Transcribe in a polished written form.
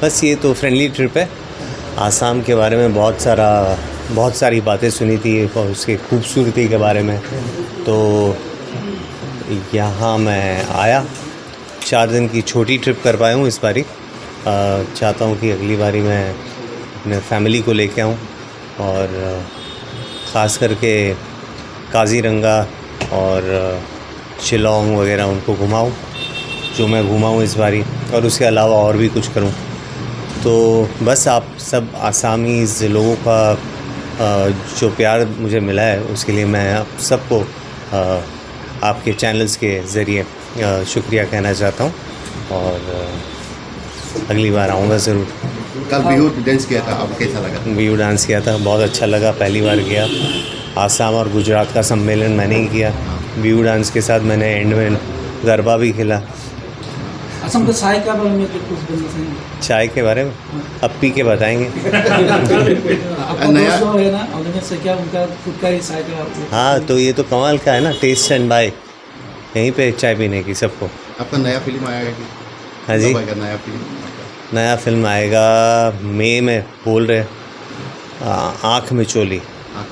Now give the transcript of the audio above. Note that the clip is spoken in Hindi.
बस ये तो फ्रेंडली ट्रिप है। आसाम के बारे में बहुत सारी बातें सुनी थी और उसकी खूबसूरती के बारे में, तो यहाँ मैं आया। 4 दिन की छोटी ट्रिप कर पाया हूँ इस बारी। चाहता हूँ कि अगली बारी मैं अपने फैमिली को लेके आऊँ और ख़ास करके काज़ीरंगा और शिलोंग वगैरह उनको घुमाऊँ, जो मैं घूमा हूँ इस बारी, और उसके अलावा और भी कुछ करूँ। तो बस आप सब आसामीज़ लोगों का जो प्यार मुझे मिला है उसके लिए मैं आप सबको आपके चैनल्स के ज़रिए शुक्रिया कहना चाहता हूँ, और अगली बार आऊँगा ज़रूर। कल बिहू डांस किया था, अब कैसा लगा? बिहू डांस किया था, बहुत अच्छा लगा। पहली बार गया। आसाम और गुजरात का सम्मेलन मैंने ही किया। बिहू डांस के साथ मैंने एंड में गरबा भी खेला। असम के चाय के बारे में तो कुछ बोलना चाहिए। चाय के बारे में अब पी के बताएंगे। आपका दोस्त जो है ना, उनमें से क्या उनका खुद का ही चाय का? हाँ, तो ये तो कमाल का है ना, टेस्ट एंड बाय, यहीं पे चाय पीने की सबको। आपका नया फिल्म आएगा कि? हाँ जी, कब आएगा नया फिल्म? नया फिल्म आएगा मई में बोल रहे, आँख में चोली। आप